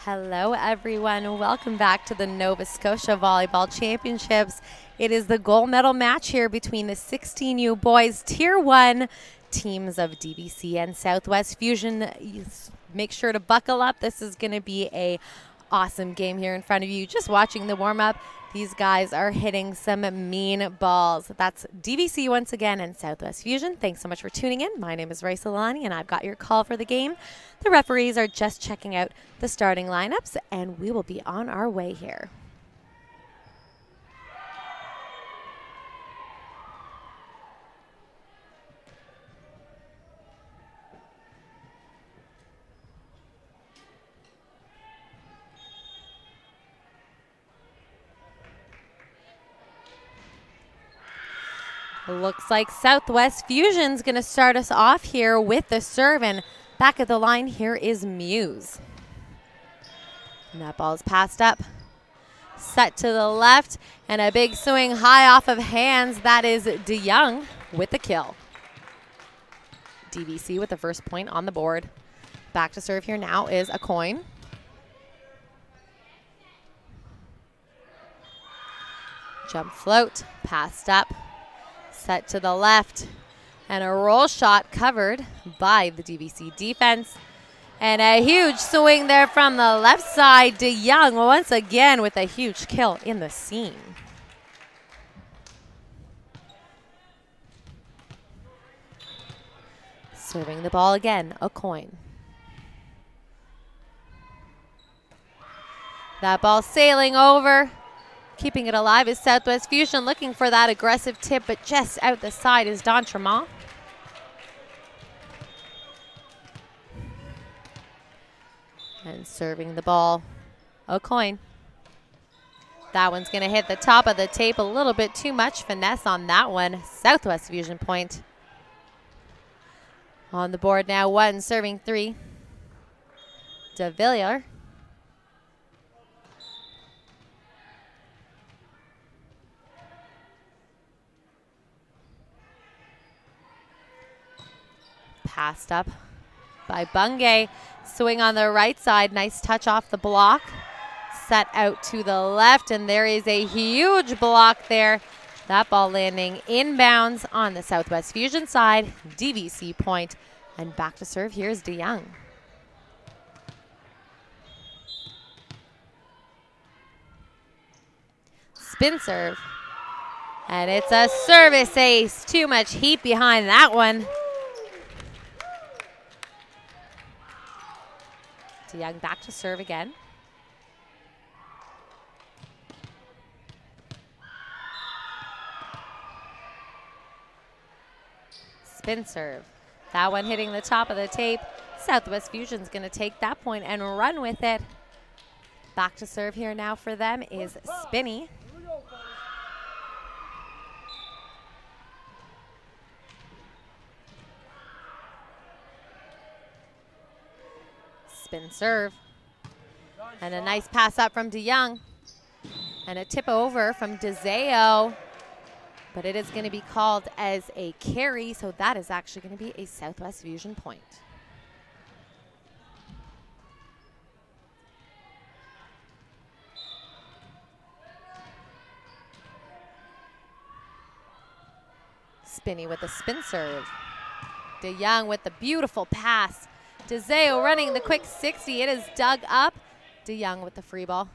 Hello everyone, welcome back to the Nova Scotia Volleyball Championships. It is the gold medal match here between the 16U boys Tier 1 teams of DVC and Southwest Fusion. Make sure to buckle up. This is going to be a awesome game here in front of you. Just watching the warm-up, these guys are hitting some mean balls. That's DVC once again and Southwest Fusion. Thanks so much for tuning in. My name is Raisa Lalani and I've got your call for the game. The referees are just checking out the starting lineups and we will be on our way here. Looks like Southwest Fusion's going to start us off here with the serve, and back at the line here is Muse. And that ball is passed up, set to the left, and a big swing high off of hands. That is DeYoung with the kill. DVC with the first point on the board. Back to serve here now is a coin. Jump float, passed up. Set to the left, and a roll shot covered by the DVC defense. And a huge swing there from the left side. DeYoung once again with a huge kill in the seam. Serving the ball again, a coin. That ball sailing over. Keeping it alive is Southwest Fusion, looking for that aggressive tip, but just out the side is D'Entremont. And serving the ball, a coin. That one's going to hit the top of the tape, a little bit too much finesse on that one. Southwest Fusion point. On the board now, one serving three. De Villiers. Passed up by Bungay. Swing on the right side. Nice touch off the block. Set out to the left, and there is a huge block there. That ball landing inbounds on the Southwest Fusion side. DVC point. And back to serve. Here's DeYoung. Spin serve. And it's a service ace. Too much heat behind that one. DeYoung back to serve again. Spin serve. That one hitting the top of the tape. Southwest Fusion's going to take that point and run with it. Back to serve here now for them is Spinney. Spin serve. And a nice pass up from DeYoung. And a tip over from DeZeo. But it is going to be called as a carry, so that is actually going to be a Southwest Fusion point. Spinney with the spin serve. DeYoung with the beautiful pass. DeZeo running the quick 60. It is dug up. DeYoung with the free ball.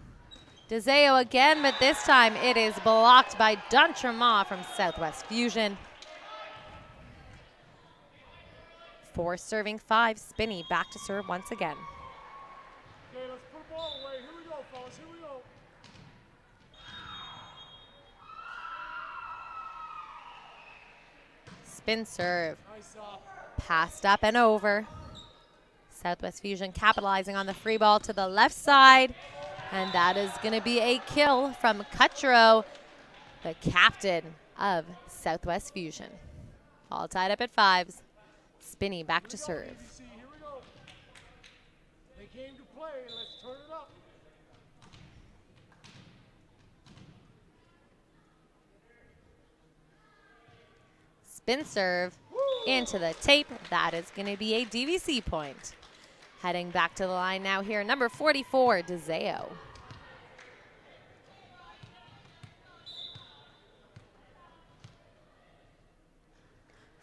DeZeo again, but this time it is blocked by D'Entremont from Southwest Fusion. 4 serving 5. Spinney back to serve once again. Okay, let's put the ball away. Here we go, fellas. Here we go. Spin serve. Nice Passed up and over. Southwest Fusion capitalizing on the free ball to the left side. And that is going to be a kill from Cutro, the captain of Southwest Fusion. All tied up at 5s. Spinney back to serve. Here we go. They came to play. Let's turn it up. Spin serve into the tape. That is going to be a DVC point. Heading back to the line now here, number 44, DeZeo.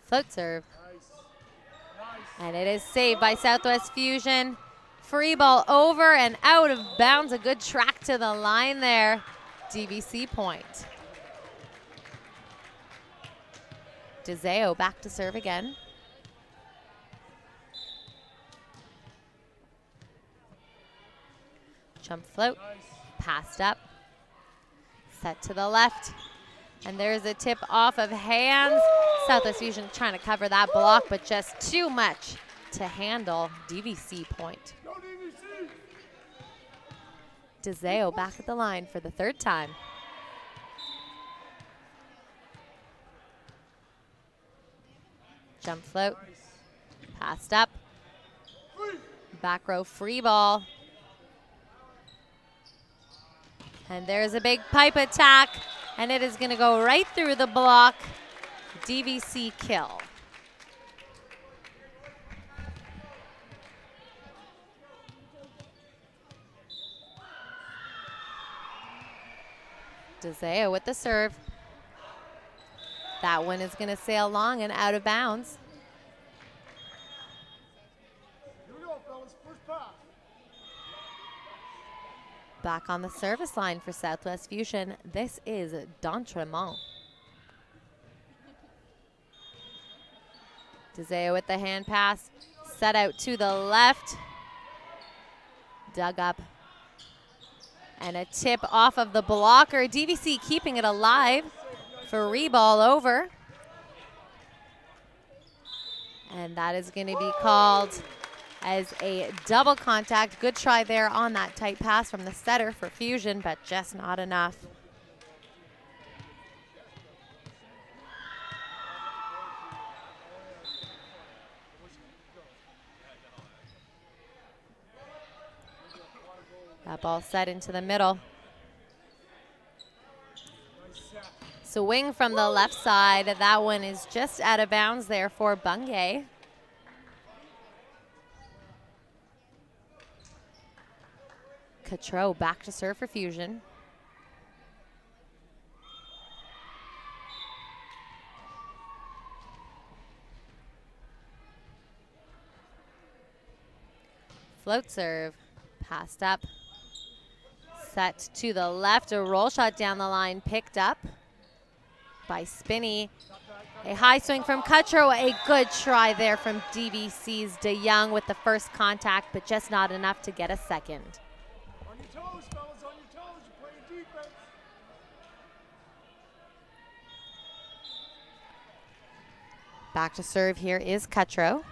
Float serve. And it is saved by Southwest Fusion. Free ball over and out of bounds. A good track to the line there. DVC point. DeZeo back to serve again. Jump float, passed up, set to the left, and there's a tip off of hands. Southwest Fusion trying to cover that block, but just too much to handle. DVC point. DeZeo back at the line for the third time. Jump float, passed up, back row free ball. And there's a big pipe attack, and it is going to go right through the block. DVC kill. DeZeo with the serve. That one is going to sail long and out of bounds. Here we go, fellas. First pass. Back on the service line for Southwest Fusion, this is D'Entremont. DeZeo with the hand pass, set out to the left, dug up, and a tip off of the blocker. DVC keeping it alive for re-ball over. And that is going to be called as a double contact. Good try there on that tight pass from the setter for Fusion, but just not enough. That ball set into the middle. Swing from the left side. That one is just out of bounds there for Bungay. Cotreau back to serve for Fusion. Float serve, passed up. Set to the left, a roll shot down the line, picked up by Spinney. A high swing from Cutro, a good try there from DVC's DeYoung with the first contact, but just not enough to get a second. On your toes, fellas, on your toes. You're playing defense. Back to serve here is Cutro.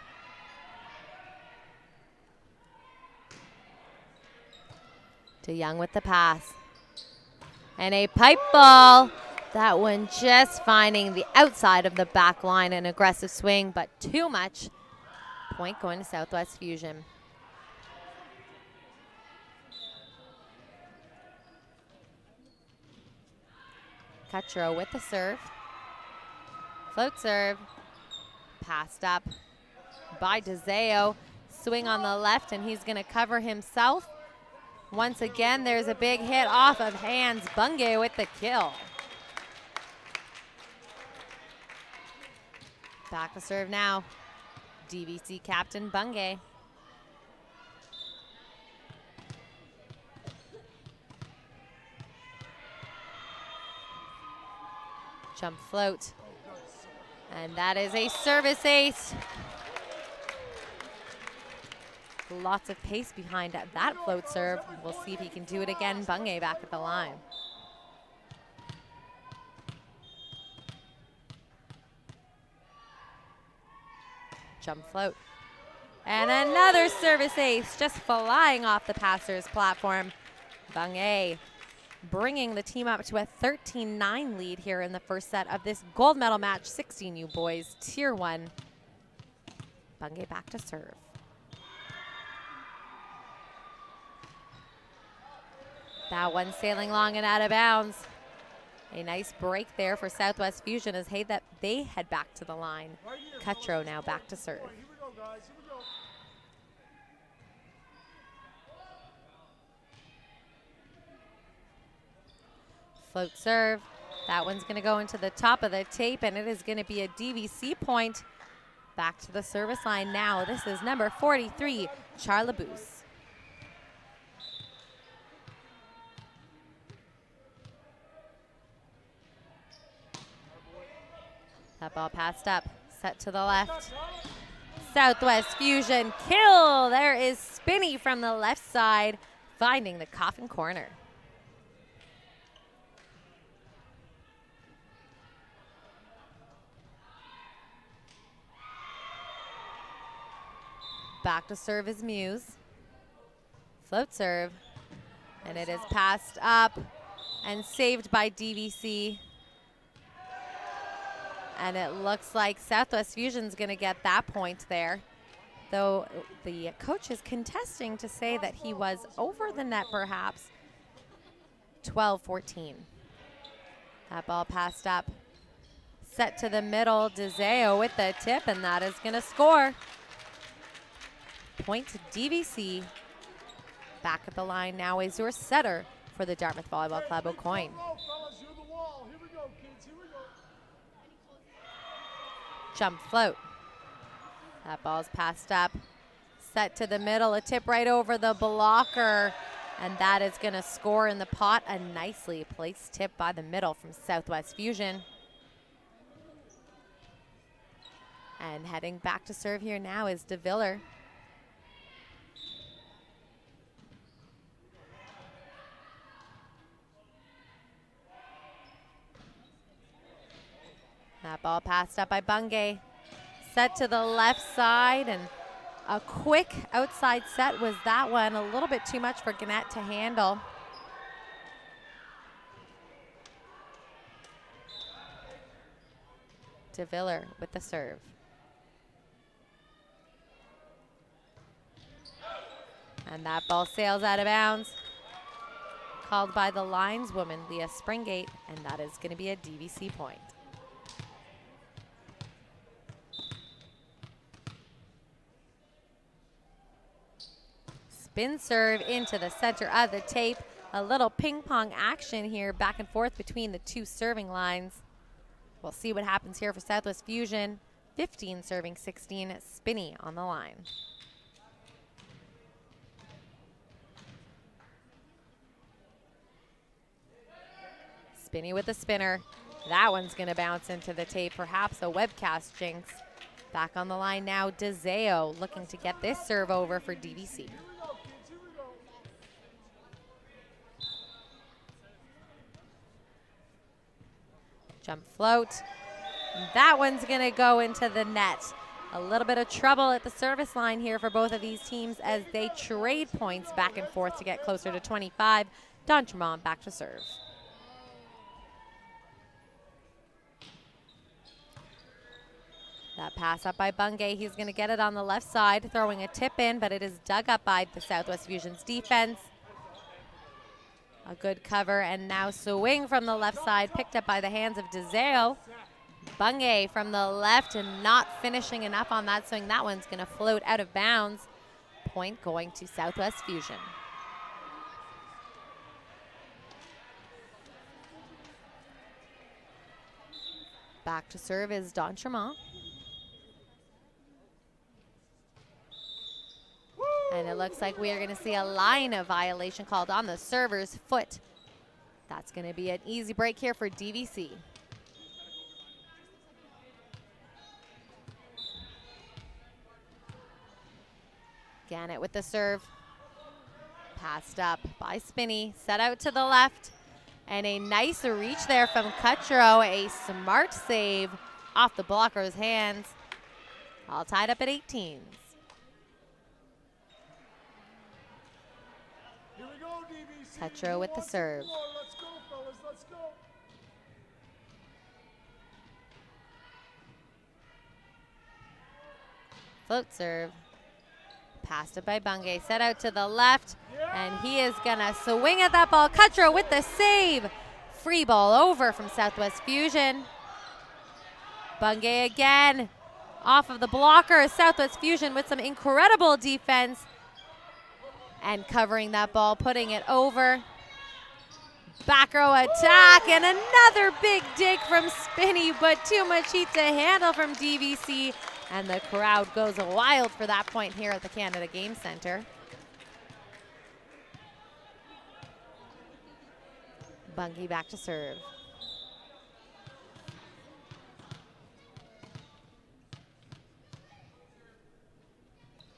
DeYoung with the pass. And a pipe ball. That one just finding the outside of the back line. An aggressive swing, but too much. Point going to Southwest Fusion. Cutro with the serve. Float serve. Passed up by DeZeo. Swing on the left, and he's going to cover himself. Once again, there's a big hit off of hands. Bungay with the kill. Back to serve now. DVC captain Bungay. Jump float. And that is a service ace. Lots of pace behind that float serve. We'll see if he can do it again. Bungay back at the line. Jump float. And another service ace, just flying off the passer's platform. Bungay bringing the team up to a 13-9 lead here in the first set of this gold medal match. 16U boys, Tier 1. Bungay back to serve. That one sailing long and out of bounds. A nice break there for Southwest Fusion as they head back to the line. Cutro now back to serve. Here we go, guys. Here we go. Float serve. That one's going to go into the top of the tape, and it is going to be a DVC point. Back to the service line now. This is number 43, Charlabous. That ball passed up, set to the left. Southwest Fusion kill. There is Spinney from the left side, finding the coffin corner. Back to serve is Muse. Float serve. And it is passed up and saved by DVC. And it looks like Southwest Fusion's going to get that point there. Though the coach is contesting to say that he was over the net perhaps. 12-14. That ball passed up. Set to the middle. DeZeo with the tip, and that is going to score. Point to DVC. Back at the line now is your setter for the Dartmouth Volleyball Club, Aucoin. Jump float. That ball's passed up. Set to the middle, a tip right over the blocker, and that is going to score in the pot. A nicely placed tip by the middle from Southwest Fusion. And heading back to serve here now is DeViller. That ball passed up by Bungay. Set to the left side, and a quick outside set was that one. A little bit too much for Gannett to handle. DeViller with the serve. And that ball sails out of bounds. Called by the lineswoman, Leah Springate, and that is going to be a DVC point. Spin serve into the center of the tape. A little ping pong action here, back and forth between the two serving lines. We'll see what happens here for Southwest Fusion. 15 serving 16, Spinney on the line. Spinney with the spinner. That one's going to bounce into the tape, perhaps a webcast jinx. Back on the line now, DeZeo looking to get this serve over for DVC. Jump float. That one's going to go into the net. A little bit of trouble at the service line here for both of these teams as they trade points back and forth to get closer to 25. D'Entremont back to serve. That pass up by Bungay. He's going to get it on the left side, throwing a tip in, but it is dug up by the Southwest Fusion's defense. A good cover, and now swing from the left side, picked up by the hands of DeZeo. Bungay from the left and not finishing enough on that swing. That one's going to float out of bounds. Point going to Southwest Fusion. Back to serve is D'Entremont. And it looks like we are going to see a line of violation called on the server's foot. That's going to be an easy break here for DVC. Gannett with the serve. Passed up by Spinney. Set out to the left. And a nice reach there from Cutro. A smart save off the blocker's hands. All tied up at 18s. Cutro with the serve. Let's go, fellas, let's go. Float serve. Passed it by Bungay. Set out to the left. And he is going to swing at that ball. Cutro with the save. Free ball over from Southwest Fusion. Bungay again. Off of the blocker. Southwest Fusion with some incredible defense. And covering that ball, putting it over. Back row attack and another big dig from Spinney, but too much heat to handle from DVC. And the crowd goes wild for that point here at the Canada Game Center. Bungie back to serve.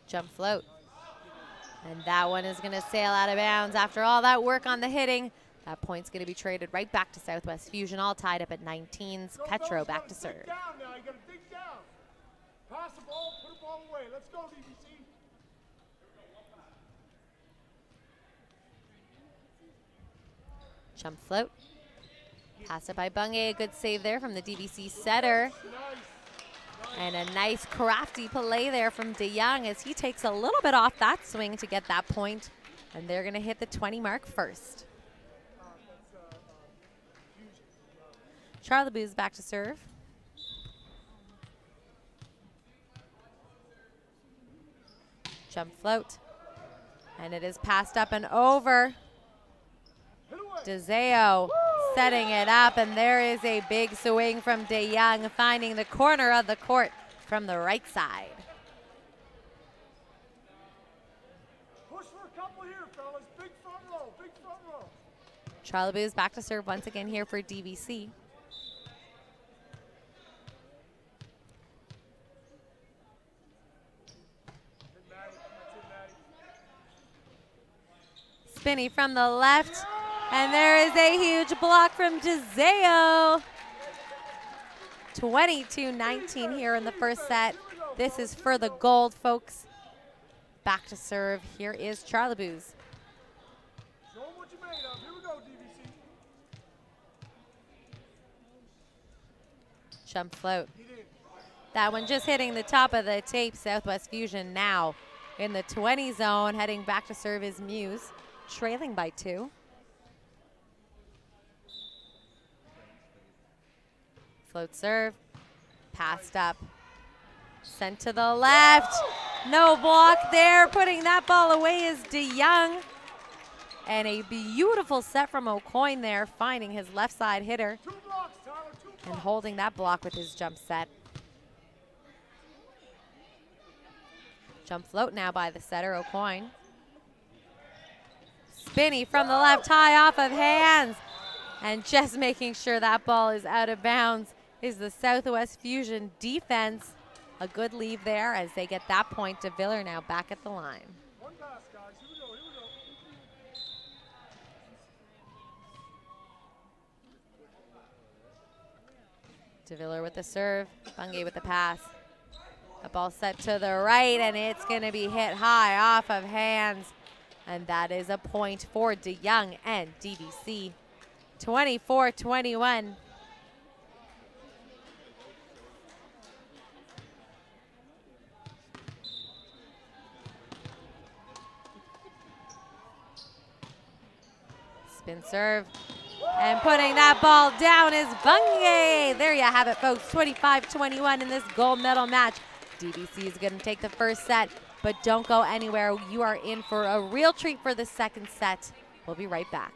Jump float. And that one is going to sail out of bounds after all that work on the hitting. That point's going to be traded right back to Southwest Fusion, all tied up at 19s. Petro back to serve. Down now. You got to dig down. Pass the ball, put the ball away. Let's go, DVC. Jump float. Pass it by Bungie. A good save there from the DVC setter. And a nice crafty play there from DeYoung as he takes a little bit off that swing to get that point. And they're going to hit the 20 mark first. Charlie Booz back to serve. Jump float. And it is passed up and over. DeZeo setting it up, and there is a big swing from DeYoung, finding the corner of the court from the right side. Push for a couple here, fellas. Big front row, big front row. Charlie Booz back to serve once again here for DVC. Spinney from the left. And there is a huge block from DeZeo. 22-19 here in the first set. This is for the gold, folks. Back to serve. Here is Charlie Booz. Show 'em what you made of. Here we go, DVC. Jump float. That one just hitting the top of the tape. Southwest Fusion now in the 20 zone. Heading back to serve is Muse, trailing by 2. Float serve, passed up, sent to the left. No block there, putting that ball away is DeYoung. And a beautiful set from O'Coin there, finding his left side hitter and holding that block with his jump set. Jump float now by the setter, O'Coin. Spinney from the left, high off of hands. And just making sure that ball is out of bounds is the Southwest Fusion defense. A good leave there as they get that point. De Viller now back at the line. One pass, guys. Here we go, here we go. De Viller with the serve, Bungie with the pass. A ball set to the right, and it's going to be hit high off of hands. And that is a point for DeYoung and DVC. 24-21. Spin serve. And putting that ball down is Bungie. There you have it, folks. 25-21 in this gold medal match. DVC is going to take the first set, but don't go anywhere. You are in for a real treat for the second set. We'll be right back.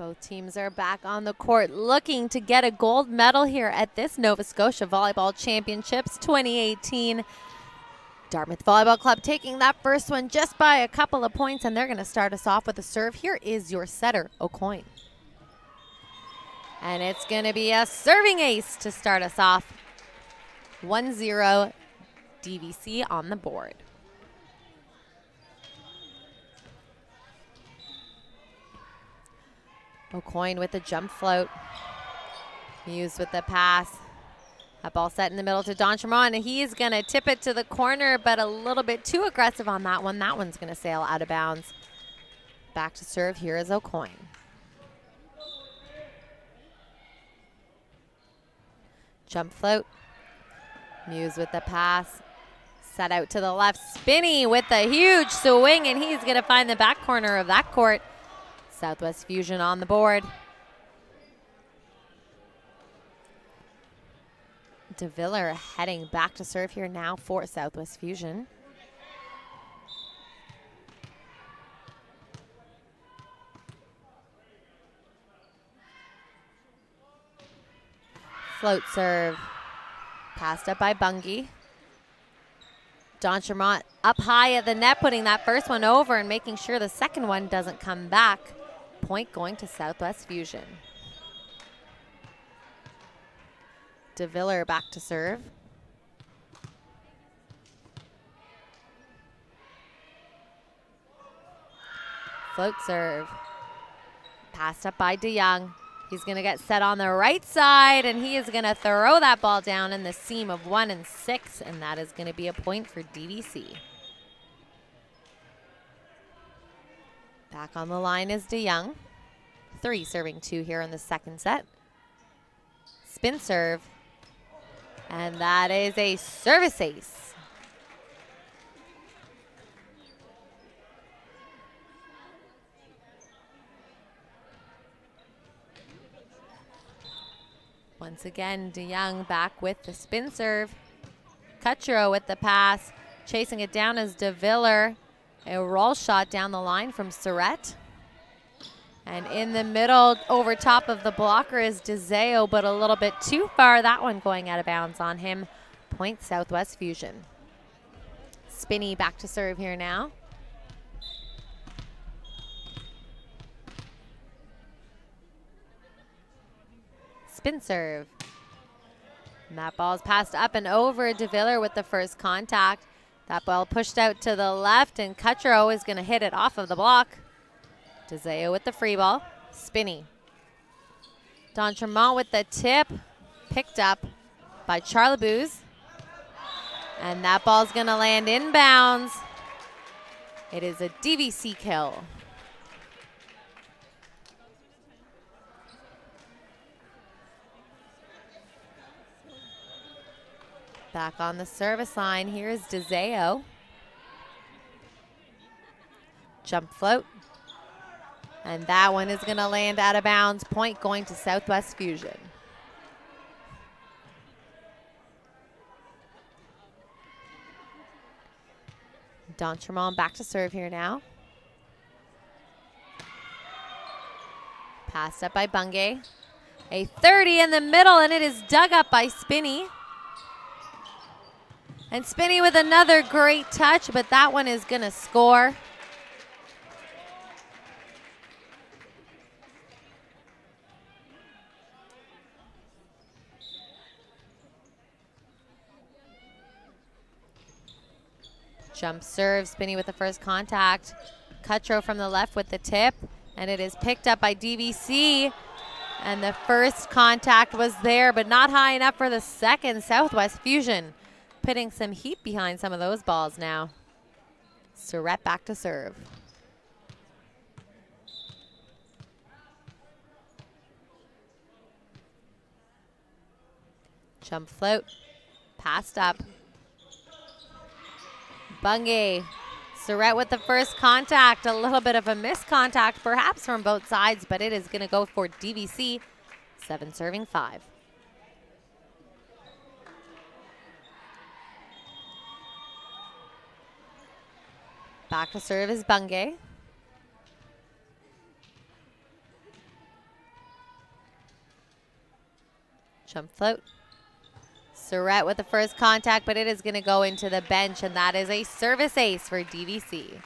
Both teams are back on the court looking to get a gold medal here at this Nova Scotia Volleyball Championships 2018. Dartmouth Volleyball Club taking that first one just by a couple of points, and they're going to start us off with a serve. Here is your setter, O'Coin. And it's going to be a serving ace to start us off. 1-0 DVC on the board. O'Coin with the jump float. Hughes with the pass. That ball set in the middle to Don Tremont, and he's going to tip it to the corner, but a little bit too aggressive on that one. That one's going to sail out of bounds. Back to serve, here is O'Coin. Jump float. Muse with the pass. Set out to the left. Spinney with a huge swing, and he's going to find the back corner of that court. Southwest Fusion on the board. DeViller heading back to serve here now for Southwest Fusion. Float serve. Passed up by Bungie. Don Tremont up high at the net, putting that first one over and making sure the second one doesn't come back. Point going to Southwest Fusion. DeViller back to serve. Float serve. Passed up by DeYoung. He's going to get set on the right side, and he is going to throw that ball down in the seam of 1 and 6, and that is going to be a point for DVC. Back on the line is DeYoung. 3 serving 2 here in the second set. Spin serve. And that is a service ace. Once again, DeYoung back with the spin serve. Cutro with the pass. Chasing it down is DeViller. A roll shot down the line from Surrett. And in the middle, over top of the blocker is DeZeo, but a little bit too far. That one going out of bounds on him. Point Southwest Fusion. Spinney back to serve here now. Spin serve. And that ball's passed up and over. DeViller with the first contact. That ball pushed out to the left, and Cutro is going to hit it off of the block. DeZeo with the free ball. Spinney. Don Tremont with the tip. Picked up by Charleboos. And that ball's going to land inbounds. It is a DVC kill. Back on the service line, here is DeZeo. Jump float. And that one is going to land out of bounds. Point going to Southwest Fusion. Don Tremont back to serve here now. Passed up by Bungay. A 30 in the middle, and it is dug up by Spinney. And Spinney with another great touch, but that one is going to score. Jump serve, Spinney with the first contact. Cutro from the left with the tip, and it is picked up by DVC. And the first contact was there, but not high enough for the second. Southwest Fusion putting some heat behind some of those balls now. Surrett back to serve. Jump float, passed up. Bungay, Surrett with the first contact. A little bit of a missed contact perhaps from both sides, but it is going to go for DVC. 7 serving 5. Back to serve is Bungay. Jump float. Surrett with the first contact, but it is going to go into the bench, and that is a service ace for DVC.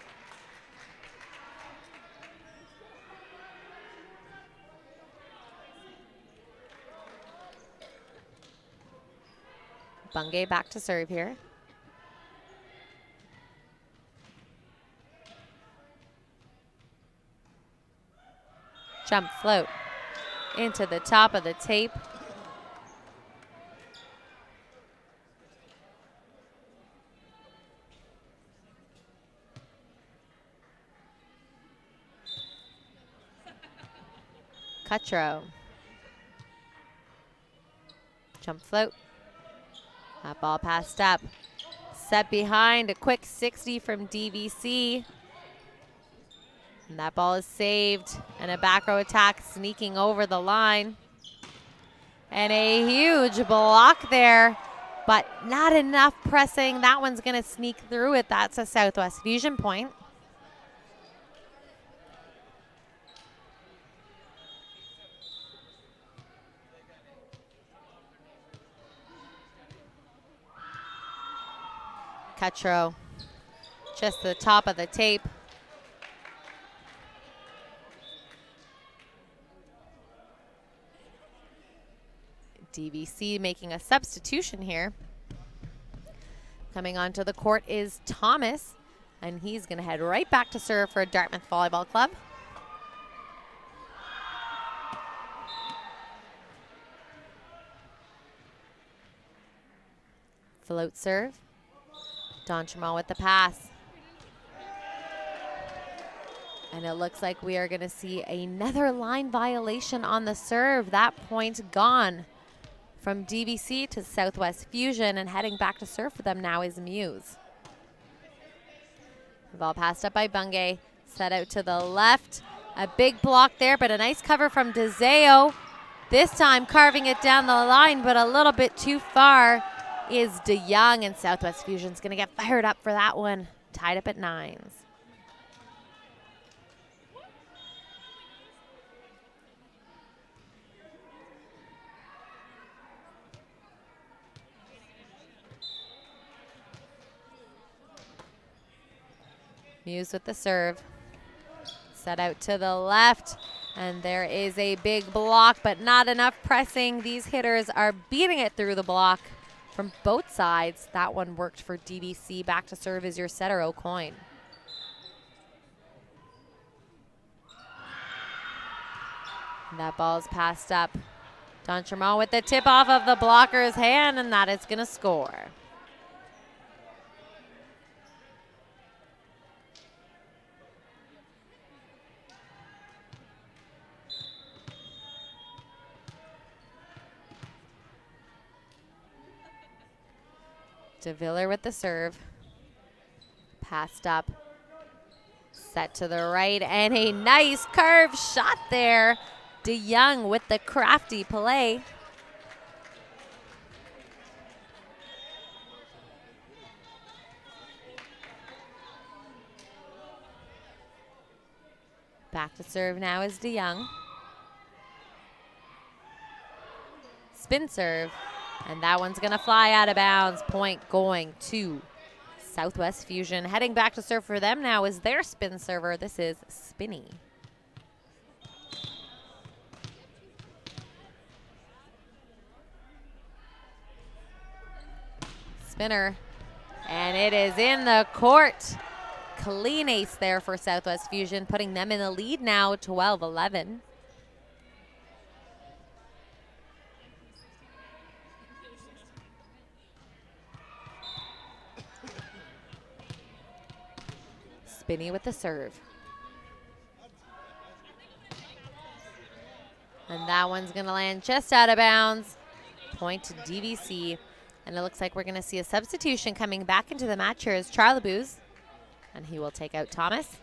Bungay back to serve here. Jump float into the top of the tape. Cutro. Jump float. That ball passed up. Set behind, a quick 60 from DVC. And that ball is saved. And a back row attack sneaking over the line. And a huge block there, but not enough pressing. That one's going to sneak through it. That's a Southwest Fusion point. Cutro, just the top of the tape. DVC making a substitution here. Coming onto the court is Thomas, and he's going to head right back to serve for Dartmouth Volleyball Club. Float serve. Donchamal with the pass. And it looks like we are going to see another line violation on the serve. That point gone from DVC to Southwest Fusion, and heading back to serve for them now is Muse. The ball passed up by Bungay. Set out to the left. A big block there, but a nice cover from DeZeo. This time carving it down the line, but a little bit too far is DeYoung, and Southwest Fusion's going to get fired up for that one. Tied up at 9s. Muse with the serve. Set out to the left, and there is a big block, but not enough pressing. These hitters are beating it through the block from both sides. That one worked for DVC. Back to serve is your setter, O'Coin. That ball's passed up. Donchamal with the tip off of the blocker's hand, and that is going to score. DeViller with the serve. Passed up. Set to the right, and a nice curve shot there. DeYoung with the crafty play. Back to serve now is DeYoung. Spin serve. And that one's going to fly out of bounds. Point going to Southwest Fusion. Heading back to serve for them now is their spin server. This is Spinney. Spinner. And it is in the court. Clean ace there for Southwest Fusion, putting them in the lead now, 12-11. Spinney with the serve. And that one's going to land just out of bounds. Point to DVC. And it looks like we're going to see a substitution coming back into the match here is Charleboos. And he will take out Thomas.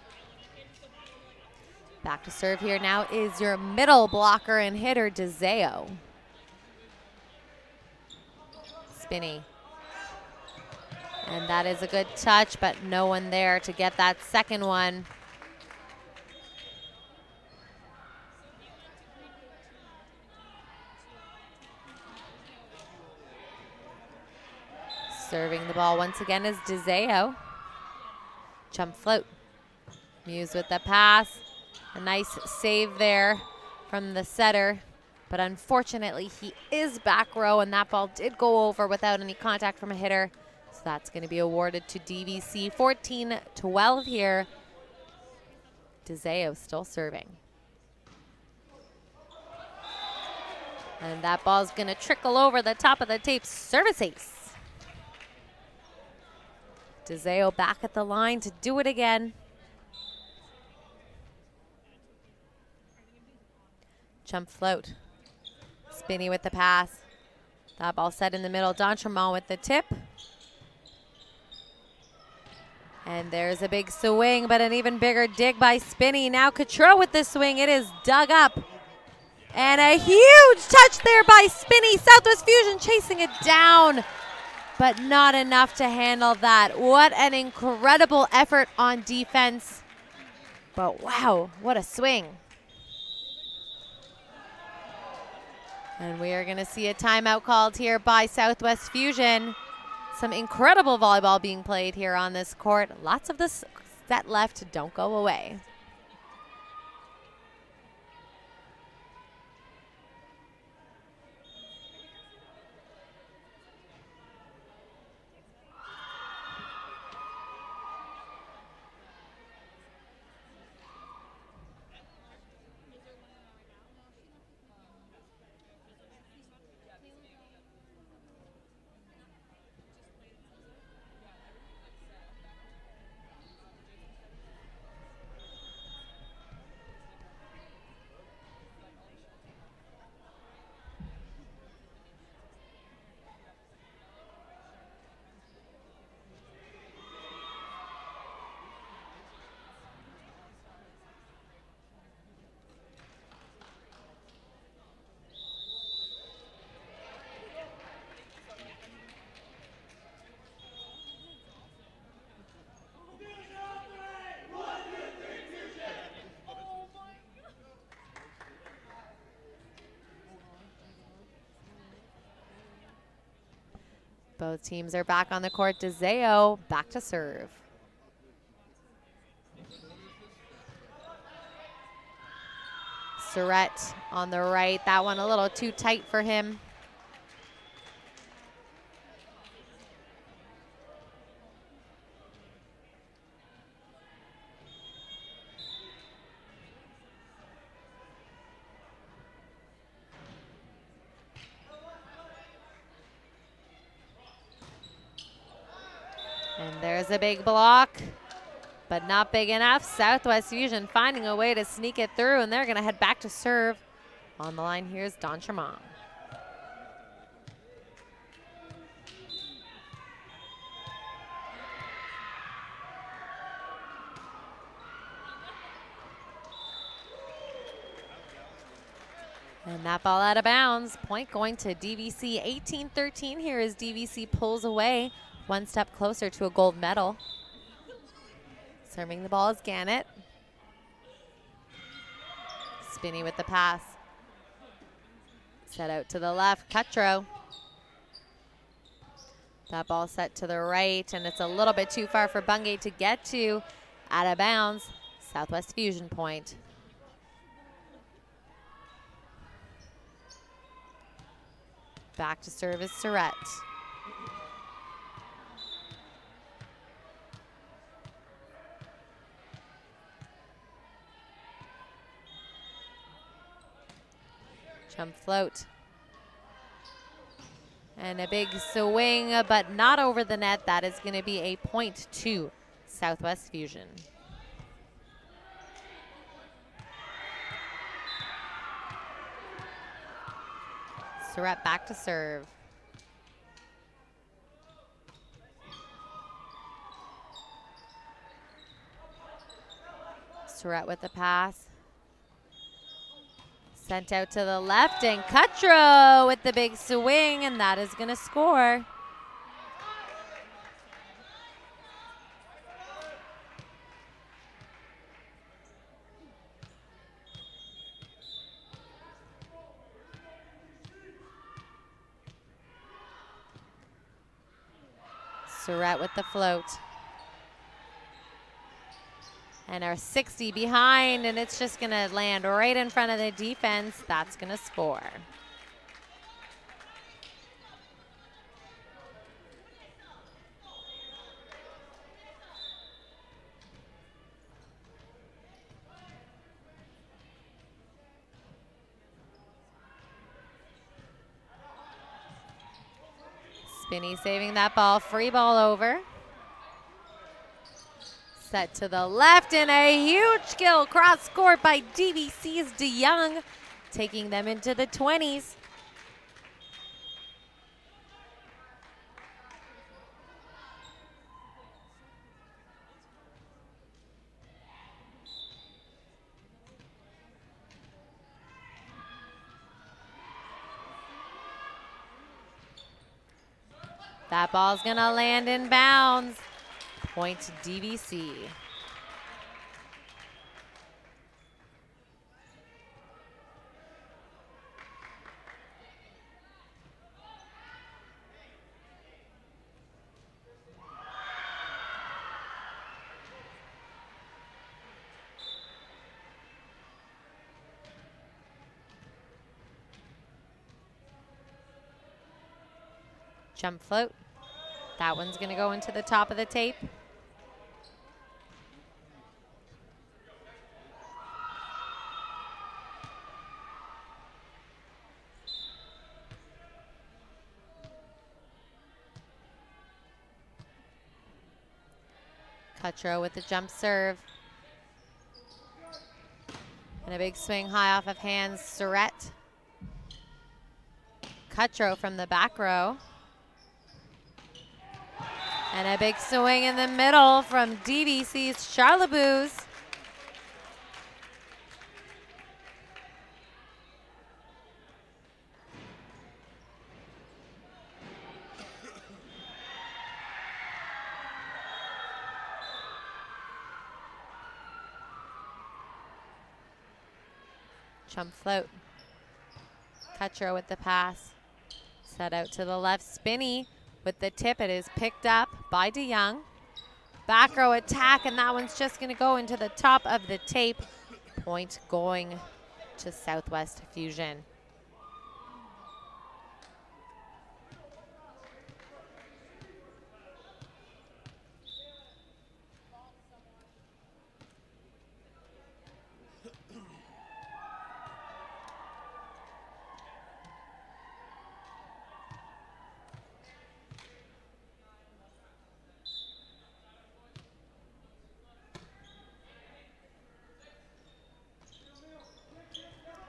Back to serve here now is your middle blocker and hitter, DeZeo. Spinney. And that is a good touch, but no one there to get that second one. Serving the ball once again is DeZeo. Jump float. Muse with the pass. A nice save there from the setter. But unfortunately, he is back row, and that ball did go over without any contact from a hitter. So that's going to be awarded to DVC. 14-12 here. DeZeo still serving. And that ball's going to trickle over the top of the tape. Service ace. DeZeo back at the line to do it again. Jump float. Spinney with the pass. That ball set in the middle. D'Entremont with the tip. And there's a big swing, but an even bigger dig by Spinney. Now Cottrell with the swing. It is dug up. And a huge touch there by Spinney. Southwest Fusion chasing it down, but not enough to handle that. What an incredible effort on defense. But wow, what a swing. And we are going to see a timeout called here by Southwest Fusion. Some incredible volleyball being played here on this court. Lots of this set left. Don't go away. Both teams are back on the court. DeZeo back to serve. Surrett on the right. That one a little too tight for him. And there's a big block, but not big enough. Southwest Fusion finding a way to sneak it through, and they're going to head back to serve. On the line here is D'Entremont. And that ball out of bounds. Point going to DVC. 18-13 here as DVC pulls away. One step closer to a gold medal. Serving the ball is Gannett. Spinney with the pass. Set out to the left, Cutro. That ball set to the right, and it's a little bit too far for Bungay to get to. Out of bounds, Southwest Fusion point. Back to serve is Surrett. Jump float. And a big swing, but not over the net. That is going to be a point to Southwest Fusion. Surrett back to serve. Surrett with the pass. Sent out to the left, and Cutro with the big swing, and that is going to score. Surratt with the float. And our 60 behind, and it's just gonna land right in front of the defense. That's gonna score. Spinney saving that ball, free ball over. Set to the left, and a huge kill cross court by DVC's DeYoung, taking them into the 20s. That ball's gonna land in bounds. Point to DVC. Jump float. That one's gonna go into the top of the tape. Cutro with the jump serve. And a big swing high off of hands, Surratt. Cutro from the back row. And a big swing in the middle from DVC's Charleboos. Jump float. Cutro with the pass. Set out to the left, Spinney with the tip. It is picked up by DeYoung. Back row attack, and that one's just gonna go into the top of the tape. Point going to Southwest Fusion.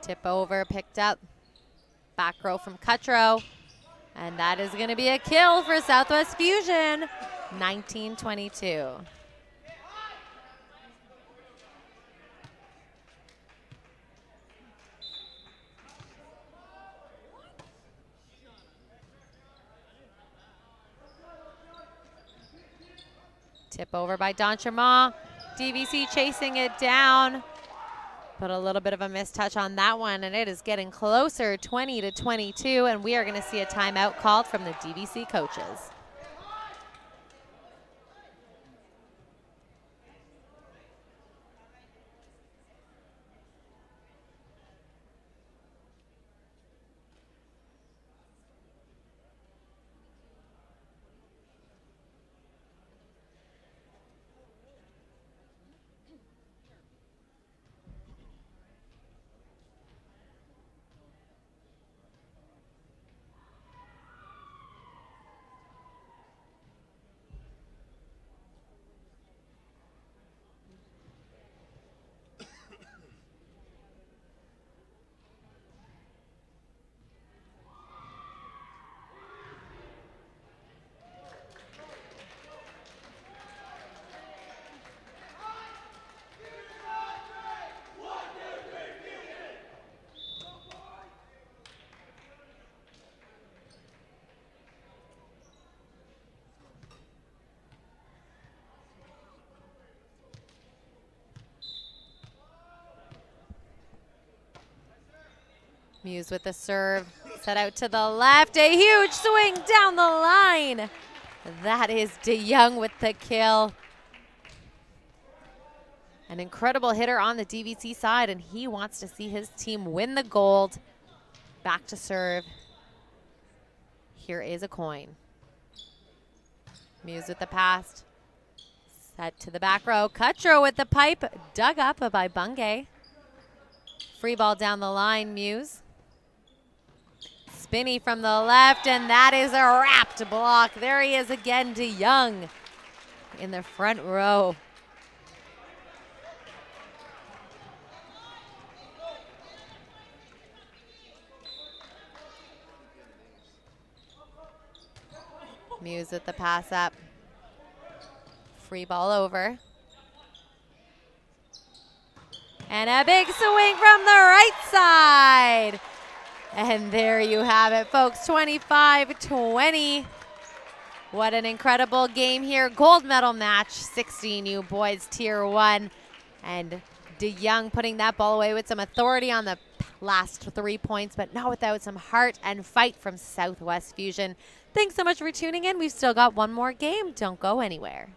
Tip over, picked up. Back row from Cutro. And that is going to be a kill for Southwest Fusion, 19-22. Tip over by D'Entremont. DVC chasing it down. But a little bit of a mistouch on that one, and it is getting closer, 20-22, and we are going to see a timeout called from the DVC coaches. Muse with the serve, set out to the left, a huge swing down the line. That is DeYoung with the kill. An incredible hitter on the DVC side, and he wants to see his team win the gold. Back to serve. Here is a coin. Muse with the pass. Set to the back row. Cutro with the pipe. Dug up by Bungay. Free ball down the line, Muse. Spinny from the left, and that is a wrapped block. There he is again, DeYoung in the front row. Muse with the pass up. Free ball over. And a big swing from the right side. And there you have it, folks, 25-20. What an incredible game here. Gold medal match, 16U boys tier 1. And DeYoung putting that ball away with some authority on the last 3 points, but not without some heart and fight from Southwest Fusion. Thanks so much for tuning in. We've still got one more game. Don't go anywhere.